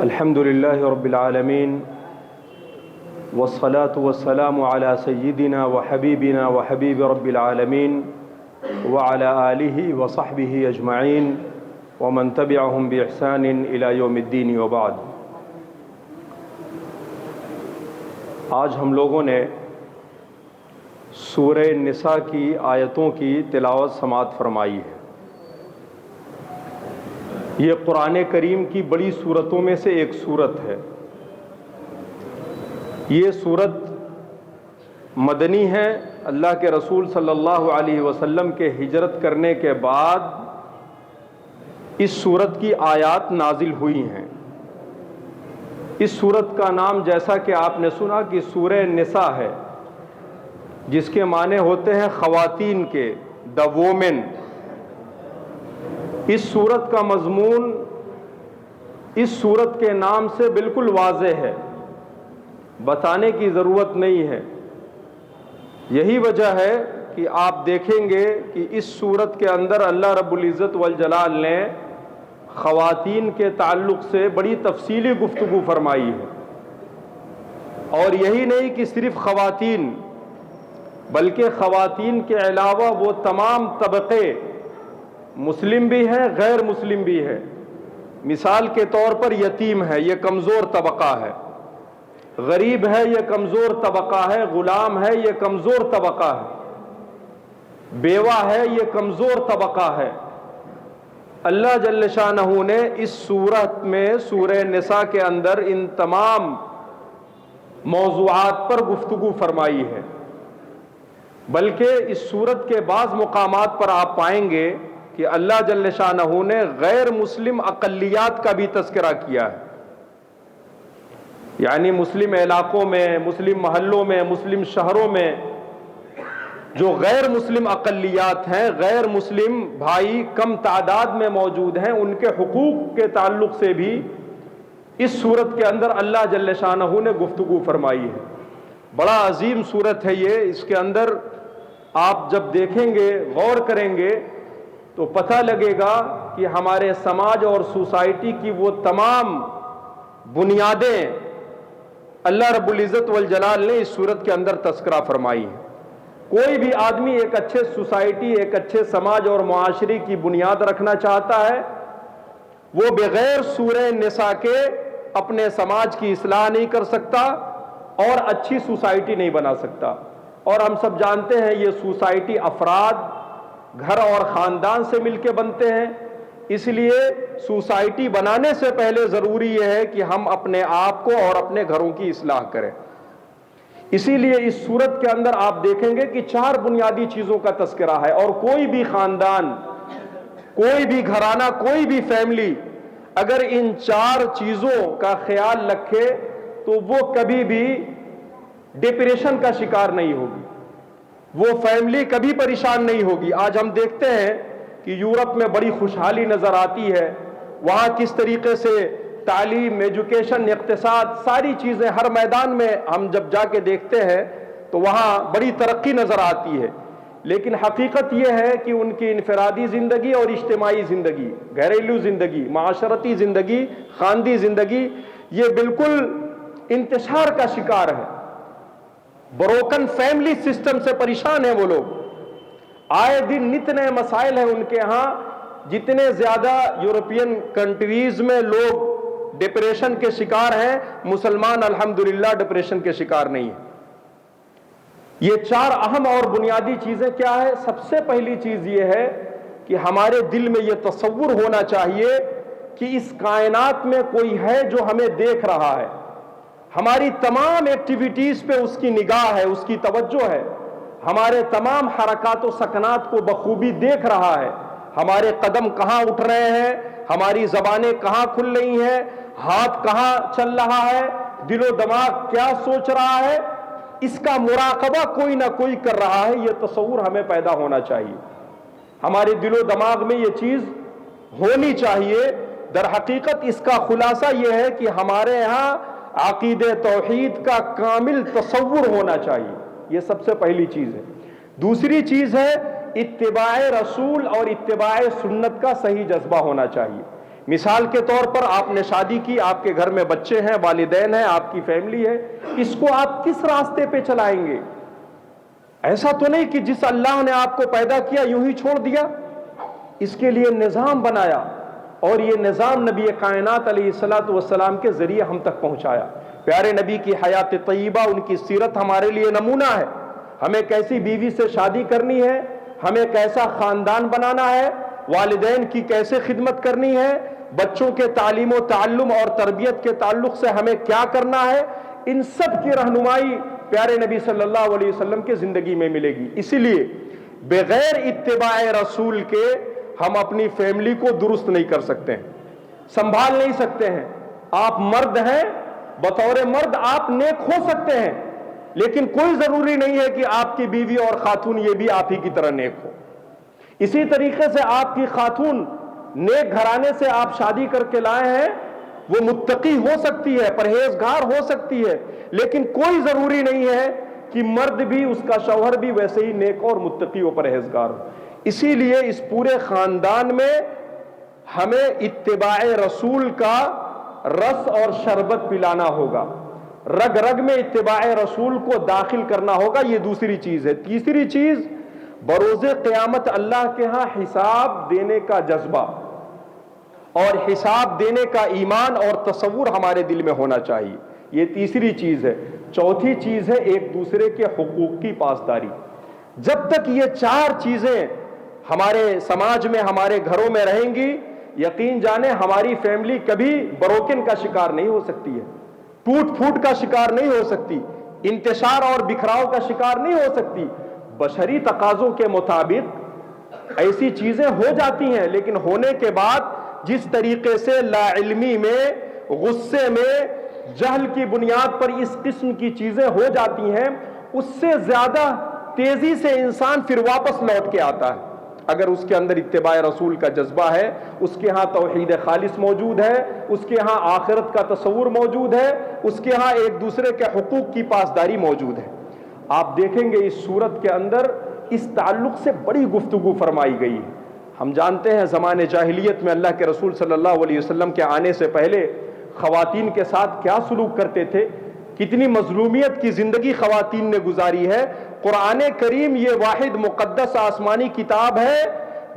الحمد لله رب العالمين والصلاة والسلام على سيدنا وحبيبنا وحبيب رب العالمين وعلى آله وصحبه أجمعين ومن تبعهم بإحسان إلى يوم الدين وبعد۔ آج ہم لوگوں نے سورہ نساء کی آیتوں کی تلاوت سماعت فرمائی ہے۔ یہ قرآن کریم کی بڑی سورتوں میں سے ایک سورت ہے۔ یہ سورت مدنی ہے۔ اللہ کے رسول صلی اللہ علیہ وسلم کے ہجرت کرنے کے بعد اس سورت کی آیات نازل ہوئی ہیں۔ اس سورت کا نام جیسا کہ آپ نے سنا کہ سورہ نساء ہے، جس کے معنی ہوتے ہیں خواتین کے، دا وومن۔ اس سورت کا مضمون اس سورت کے نام سے بالکل واضح ہے، بتانے کی ضرورت نہیں ہے۔ یہی وجہ ہے کہ آپ دیکھیں گے کہ اس سورت کے اندر اللہ رب العزت والجلال نے خواتین کے تعلق سے بڑی تفصیلی گفتگو فرمائی ہے۔ اور یہی نہیں کہ صرف خواتین، بلکہ خواتین کے علاوہ وہ تمام طبقے، مسلم بھی ہے، غیر مسلم بھی ہے۔ مثال کے طور پر یتیم ہے، یہ کمزور طبقہ ہے، غریب ہے، یہ کمزور طبقہ ہے، غلام ہے، یہ کمزور طبقہ ہے، بیوہ ہے، یہ کمزور طبقہ ہے۔ اللہ جل شانہ نے اس سورت میں، سورہ نساء کے اندر، ان تمام موضوعات پر گفتگو فرمائی ہے۔ بلکہ اس سورت کے بعض مقامات پر آپ پائیں گے کہ اللہ جل شانہ نے غیر مسلم اقلیات کا بھی تذکرہ کیا ہے۔ یعنی مسلم علاقوں میں، مسلم محلوں میں، مسلم شہروں میں جو غیر مسلم اقلیات ہیں، غیر مسلم بھائی کم تعداد میں موجود ہیں، ان کے حقوق کے تعلق سے بھی اس سورت کے اندر اللہ جل شانہ نے گفتگو فرمائی ہے۔ بڑا عظیم سورت ہے یہ۔ اس کے اندر آپ جب دیکھیں گے، غور کریں گے، تو پتہ لگے گا کہ ہمارے سماج اور سوسائٹی کی وہ تمام بنیادیں اللہ رب العزت والجلال نے اس سورت کے اندر تذکرہ فرمائی ہیں۔ کوئی بھی آدمی ایک اچھے سوسائٹی، ایک اچھے سماج اور معاشرے کی بنیاد رکھنا چاہتا ہے، وہ بغیر سورہ نساء کے اپنے سماج کی اصلاح نہیں کر سکتا اور اچھی سوسائٹی نہیں بنا سکتا۔ اور ہم سب جانتے ہیں یہ سوسائٹی افراد، گھر اور خاندان سے مل کے بنتے ہیں۔ اس لیے سوسائٹی بنانے سے پہلے ضروری یہ ہے کہ ہم اپنے آپ کو اور اپنے گھروں کی اصلاح کریں۔ اسی لیے اس سورت کے اندر آپ دیکھیں گے کہ 4 بنیادی چیزوں کا تذکرہ ہے، اور کوئی بھی خاندان، کوئی بھی گھرانہ، کوئی بھی فیملی اگر ان 4 چیزوں کا خیال رکھے تو وہ کبھی بھی ڈپریشن کا شکار نہیں ہوگی، وہ فیملی کبھی پریشان نہیں ہوگی۔ آج ہم دیکھتے ہیں کہ یورپ میں بڑی خوشحالی نظر آتی ہے، وہاں کس طریقے سے تعلیم، ایجوکیشن، اقتصاد، ساری چیزیں ہر میدان میں ہم جب جا کے دیکھتے ہیں تو وہاں بڑی ترقی نظر آتی ہے۔ لیکن حقیقت یہ ہے کہ ان کی انفرادی زندگی اور اجتماعی زندگی، گھریلو زندگی، معاشرتی زندگی، خاندی زندگی، یہ بالکل انتشار کا شکار ہے۔ بروکن فیملی سسٹم سے پریشان ہیں وہ لوگ۔ آئے دن نت نئے مسائل ہیں ان کے ہاں۔ جتنے زیادہ یورپین کنٹریز میں لوگ ڈپریشن کے شکار ہیں، مسلمان الحمدللہ ڈپریشن کے شکار نہیں ہیں۔ یہ 4 اہم اور بنیادی چیزیں کیا ہے؟ سب سے پہلی چیز یہ ہے کہ ہمارے دل میں یہ تصور ہونا چاہیے کہ اس کائنات میں کوئی ہے جو ہمیں دیکھ رہا ہے، ہماری تمام ایکٹیویٹیز پہ اس کی نگاہ ہے، اس کی توجہ ہے، ہمارے تمام حرکات و سکنات کو بخوبی دیکھ رہا ہے، ہمارے قدم کہاں اٹھ رہے ہیں، ہماری زبانیں کہاں کھل رہی ہیں، ہاتھ کہاں چل رہا ہے، دل و دماغ کیا سوچ رہا ہے، اس کا مراقبہ کوئی نہ کوئی کر رہا ہے۔ یہ تصور ہمیں پیدا ہونا چاہیے، ہمارے دل و دماغ میں یہ چیز ہونی چاہیے۔ در حقیقت اس کا خلاصہ یہ ہے کہ ہمارے ہاں عقیدہ توحید کا کامل تصور ہونا چاہیے۔ یہ سب سے پہلی چیز ہے۔ دوسری چیز ہے اتباع رسول اور اتباع سنت کا صحیح جذبہ ہونا چاہیے۔ مثال کے طور پر آپ نے شادی کی، آپ کے گھر میں بچے ہیں، والدین ہیں، آپ کی فیملی ہے، اس کو آپ کس راستے پہ چلائیں گے؟ ایسا تو نہیں کہ جس اللہ نے آپ کو پیدا کیا یوں ہی چھوڑ دیا، اس کے لیے نظام بنایا، اور یہ نظام نبی کائنات علیہ الصلوۃ والسلام کے ذریعے ہم تک پہنچایا۔ پیارے نبی کی حیات طیبہ، ان کی سیرت ہمارے لیے نمونہ ہے، ہمیں کیسی بیوی سے شادی کرنی ہے، ہمیں کیسا خاندان بنانا ہے، والدین کی کیسے خدمت کرنی ہے، بچوں کے تعلیم و تعلم اور تربیت کے تعلق سے ہمیں کیا کرنا ہے، ان سب کی رہنمائی پیارے نبی صلی اللہ علیہ وسلم کے زندگی میں ملے گی۔ اسی لیے بغیر اتباع رسول کے ہم اپنی فیملی کو درست نہیں کر سکتے ہیں، سنبھال نہیں سکتے ہیں۔ آپ مرد ہیں، بطور مرد آپ نیک ہو سکتے ہیں، لیکن کوئی ضروری نہیں ہے کہ آپ کی بیوی اور خاتون یہ بھی آپ ہی کی طرح نیک ہو۔ اسی طریقے سے آپ کی خاتون نیک گھرانے سے آپ شادی کر کے لائے ہیں، وہ متقی ہو سکتی ہے، پرہیزگار ہو سکتی ہے، لیکن کوئی ضروری نہیں ہے کہ مرد بھی، اس کا شوہر بھی ویسے ہی نیک اور متقی و پرہیزگار ہو۔ اسی لیے اس پورے خاندان میں ہمیں اتباع رسول کا رس اور شربت پلانا ہوگا، رگ رگ میں اتباع رسول کو داخل کرنا ہوگا، یہ دوسری چیز ہے۔ تیسری چیز، بروز قیامت اللہ کے ہاں حساب دینے کا جذبہ اور حساب دینے کا ایمان اور تصور ہمارے دل میں ہونا چاہیے، یہ تیسری چیز ہے۔ چوتھی چیز ہے ایک دوسرے کے حقوق کی پاسداری۔ جب تک یہ چار چیزیں ہمارے سماج میں، ہمارے گھروں میں رہیں گی، یقین جانیں ہماری فیملی کبھی بروکن کا شکار نہیں ہو سکتی ہے، ٹوٹ پھوٹ کا شکار نہیں ہو سکتی، انتشار اور بکھراؤ کا شکار نہیں ہو سکتی۔ بشری تقاضوں کے مطابق ایسی چیزیں ہو جاتی ہیں، لیکن ہونے کے بعد جس طریقے سے لا علمی میں، غصے میں، جہل کی بنیاد پر اس قسم کی چیزیں ہو جاتی ہیں، اس سے زیادہ تیزی سے انسان پھر واپس لوٹ کے آتا ہے اگر اس کے اندر اتباع رسول کا جذبہ ہے، اس کے ہاں توحید خالص موجود ہے، اس کے ہاں آخرت کا تصور موجود ہے، اس کے ہاں ایک دوسرے کے حقوق کی پاسداری موجود ہے۔ آپ دیکھیں گے اس سورت کے اندر اس تعلق سے بڑی گفتگو فرمائی گئی ہے۔ ہم جانتے ہیں زمانے جاہلیت میں اللہ کے رسول صلی اللہ علیہ وسلم کے آنے سے پہلے خواتین کے ساتھ کیا سلوک کرتے تھے، کتنی مظلومیت کی زندگی خواتین نے گزاری ہے۔ قرآن کریم یہ واحد مقدس آسمانی کتاب ہے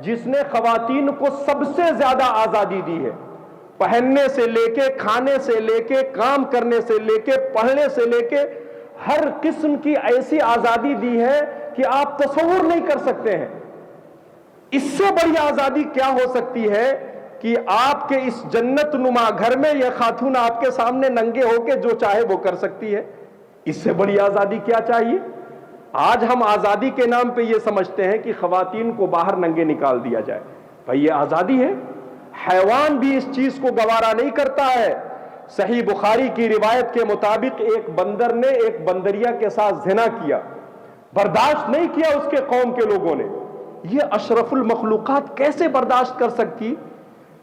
جس نے خواتین کو سب سے زیادہ آزادی دی ہے، پہننے سے لے کے، کھانے سے لے کے، کام کرنے سے لے کے، پڑھنے سے لے کے، ہر قسم کی ایسی آزادی دی ہے کہ آپ تصور نہیں کر سکتے ہیں۔ اس سے بڑی آزادی کیا ہو سکتی ہے کہ آپ کے اس جنت نما گھر میں یہ خاتون آپ کے سامنے ننگے ہو کے جو چاہے وہ کر سکتی ہے؟ اس سے بڑی آزادی کیا چاہیے؟ آج ہم آزادی کے نام پہ یہ سمجھتے ہیں کہ خواتین کو باہر ننگے نکال دیا جائے۔ بھائی یہ آزادی ہے؟ حیوان بھی اس چیز کو گوارا نہیں کرتا ہے۔ صحیح بخاری کی روایت کے مطابق ایک بندر نے ایک بندریا کے ساتھ زنا کیا، برداشت نہیں کیا اس کے قوم کے لوگوں نے۔ یہ اشرف المخلوقات کیسے برداشت کر سکتی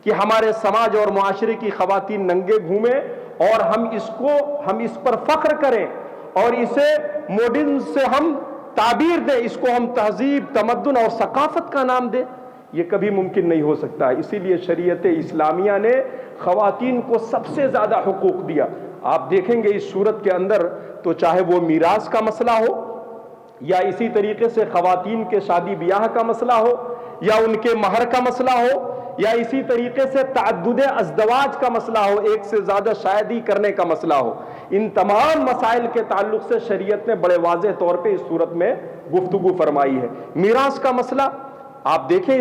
کہ ہمارے سماج اور معاشرے کی خواتین ننگے گھومیں اور ہم اس پر فخر کریں اور اسے ماڈرن سے ہم تعبیر دیں، اس کو ہم تہذیب، تمدن اور ثقافت کا نام دیں؟ یہ کبھی ممکن نہیں ہو سکتا ہے۔ اسی لیے شریعت اسلامیہ نے خواتین کو سب سے زیادہ حقوق دیا۔ آپ دیکھیں گے اس صورت کے اندر تو چاہے وہ میراث کا مسئلہ ہو، یا اسی طریقے سے خواتین کے شادی بیاہ کا مسئلہ ہو، یا ان کے مہر کا مسئلہ ہو، یا اسی طریقے سے تعدد ازدواج کا مسئلہ ہو، ایک سے زیادہ شادی کرنے کا مسئلہ ہو، ان تمام مسائل کے تعلق سے شریعت نے بڑے واضح طور پہ اس صورت میں گفتگو فرمائی ہے۔ میراث کا مسئلہ آپ دیکھیں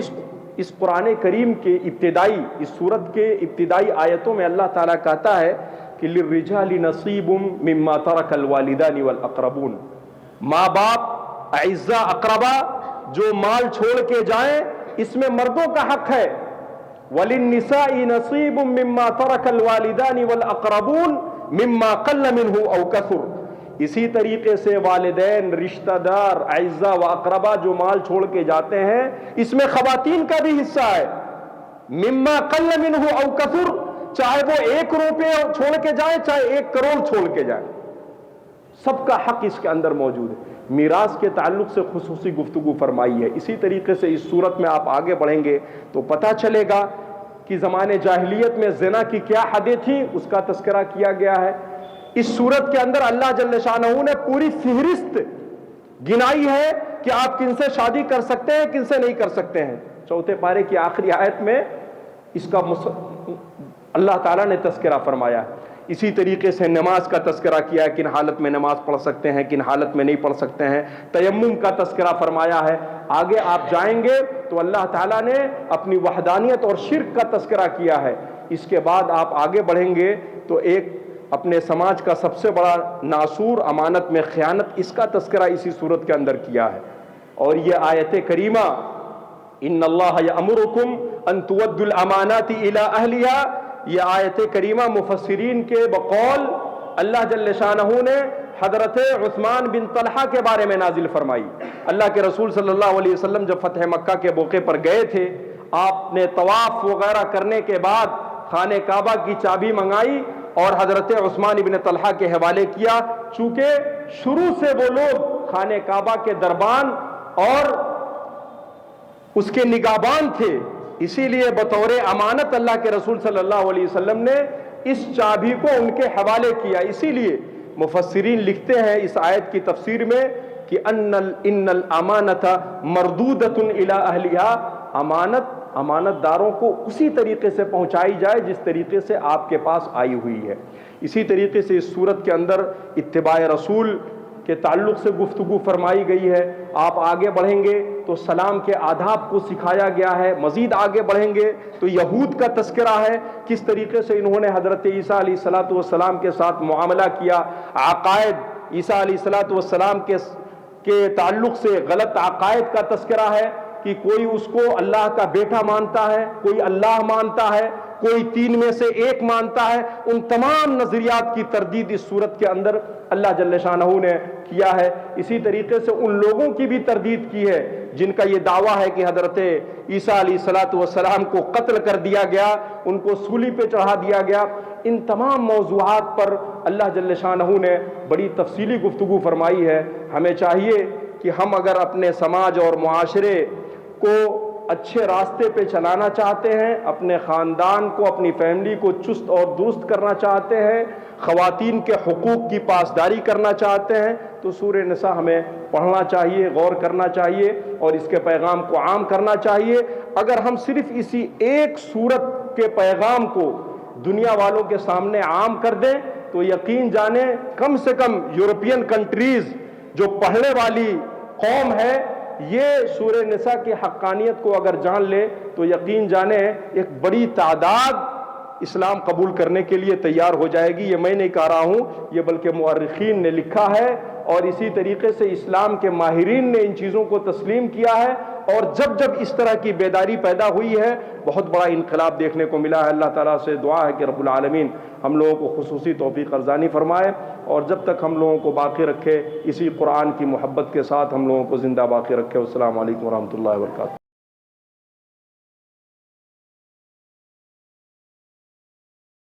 اس قرآن کریم کے اس صورت کے ابتدائی آیتوں میں اللہ تعالیٰ کہتا ہے کہ للرجال نصیب مما ترک الوالدان والاقربون، ماں باپ، اعزاء، اقربا جو مال چھوڑ کے جائیں اس میں مردوں کا حق ہے۔ وَلِلنِّسَاءِ نَصِيبٌ مِّمَّا تَرَكَ الْوَالِدَانِ وَالْأَقْرَبُونَ مِمَّا قَلَّ مِنْهُ أَوْ كَثُرَ۔ اسی طریقے سے والدین، رشتہ دار، اعزاء و اقربا جو مال چھوڑ کے جاتے ہیں اس میں خواتین کا بھی حصہ ہے۔ مِمَّا قَلَّ مِنْهُ أَوْ كَثُرَ، چاہے وہ 1 روپے چھوڑ کے جائیں، چاہے 1 کروڑ چھوڑ کے جائیں، سب کا حق اس کے اندر موجود ہے۔ میراث کے تعلق سے خصوصی گفتگو فرمائی ہے۔ اسی طریقے سے اس صورت میں آپ آگے بڑھیں گے تو پتہ چلے گا کہ زمانے جاہلیت میں زنا کی کیا حدیں تھیں اس کا تذکرہ کیا گیا ہے۔ اس سورت کے اندر اللہ جل شانہ نے پوری فہرست گنائی ہے کہ آپ کن سے شادی کر سکتے ہیں، کن سے نہیں کر سکتے ہیں۔ چوتھے پارے کی آخری آیت میں اس کا اللہ تعالیٰ نے تذکرہ فرمایا ہے۔ اسی طریقے سے نماز کا تذکرہ کیا ہے، کن حالت میں نماز پڑھ سکتے ہیں، کن حالت میں نہیں پڑھ سکتے ہیں۔ تیمم کا تذکرہ فرمایا ہے۔ آگے آپ جائیں گے تو اللہ تعالیٰ نے اپنی وحدانیت اور شرک کا تذکرہ کیا ہے۔ اس کے بعد آپ آگے بڑھیں گے تو ایک اپنے سماج کا سب سے بڑا ناسور امانت میں خیانت، اس کا تذکرہ اسی صورت کے اندر کیا ہے۔ اور یہ آیت کریمہ ان اللہ یأمرکم ان تؤدوا الامانات الی اہلہا، یہ آیت کریمہ مفسرین کے بقول اللہ جل شانہ نے حضرت عثمان بن طلحہ کے بارے میں نازل فرمائی۔ اللہ کے رسول صلی اللہ علیہ وسلم جب فتح مکہ کے موقع پر گئے تھے، آپ نے طواف وغیرہ کرنے کے بعد خانہ کعبہ کی چابی منگائی اور حضرت عثمان بن طلحہ کے حوالے کیا، چونکہ شروع سے وہ لوگ خانہ کعبہ کے دربان اور اس کے نگہبان تھے، اسی لیے بطور امانت اللہ کے رسول صلی اللہ علیہ وسلم نے اس چابی کو ان کے حوالے کیا۔ اسی لیے مفسرین لکھتے ہیں اس آیت کی تفسیر میں کہ ان الامانۃ مردودۃ الی اہلہا، امانت داروں کو اسی طریقے سے پہنچائی جائے جس طریقے سے آپ کے پاس آئی ہوئی ہے۔ اسی طریقے سے اس صورت کے اندر اتباع رسول کے تعلق سے گفتگو فرمائی گئی ہے۔ آپ آگے بڑھیں گے تو سلام کے آداب کو سکھایا گیا ہے۔ مزید آگے بڑھیں گے تو یہود کا تذکرہ ہے، کس طریقے سے انہوں نے حضرت عیسیٰ علیہ الصلاۃ والسلام کے ساتھ معاملہ کیا۔ عقائد عیسیٰ علیہ الصلاۃ والسلام کے تعلق سے غلط عقائد کا تذکرہ ہے کہ کوئی اس کو اللہ کا بیٹا مانتا ہے، کوئی اللہ مانتا ہے، کوئی تین میں سے ایک مانتا ہے۔ ان تمام نظریات کی تردید اس صورت کے اندر اللہ جل شانہ نے کیا ہے۔ اسی طریقے سے ان لوگوں کی بھی تردید کی ہے جن کا یہ دعویٰ ہے کہ حضرت عیسیٰ علیہ الصلاۃ والسلام کو قتل کر دیا گیا، ان کو سولی پہ چڑھا دیا گیا۔ ان تمام موضوعات پر اللہ جل شانہ نے بڑی تفصیلی گفتگو فرمائی ہے۔ ہمیں چاہیے کہ ہم اگر اپنے سماج اور معاشرے کو اچھے راستے پہ چلانا چاہتے ہیں، اپنے خاندان کو، اپنی فیملی کو چست اور درست کرنا چاہتے ہیں، خواتین کے حقوق کی پاسداری کرنا چاہتے ہیں، تو سورہ نساء ہمیں پڑھنا چاہیے، غور کرنا چاہیے اور اس کے پیغام کو عام کرنا چاہیے۔ اگر ہم صرف اسی ایک سورت کے پیغام کو دنیا والوں کے سامنے عام کر دیں تو یقین جانیں کم سے کم یورپین کنٹریز جو پڑھنے والی قوم ہے، یہ سورہ نساء کی حقانیت کو اگر جان لے تو یقین جانیں ایک بڑی تعداد اسلام قبول کرنے کے لیے تیار ہو جائے گی۔ یہ میں نہیں کہہ رہا ہوں، یہ بلکہ مورخین نے لکھا ہے، اور اسی طریقے سے اسلام کے ماہرین نے ان چیزوں کو تسلیم کیا ہے۔ اور جب جب اس طرح کی بیداری پیدا ہوئی ہے، بہت بڑا انقلاب دیکھنے کو ملا ہے۔ اللہ تعالیٰ سے دعا ہے کہ رب العالمین ہم لوگوں کو خصوصی توفیق ارزانی فرمائے، اور جب تک ہم لوگوں کو باقی رکھے اسی قرآن کی محبت کے ساتھ ہم لوگوں کو زندہ باقی رکھے۔ السلام علیکم ورحمۃ اللہ وبرکاتہ۔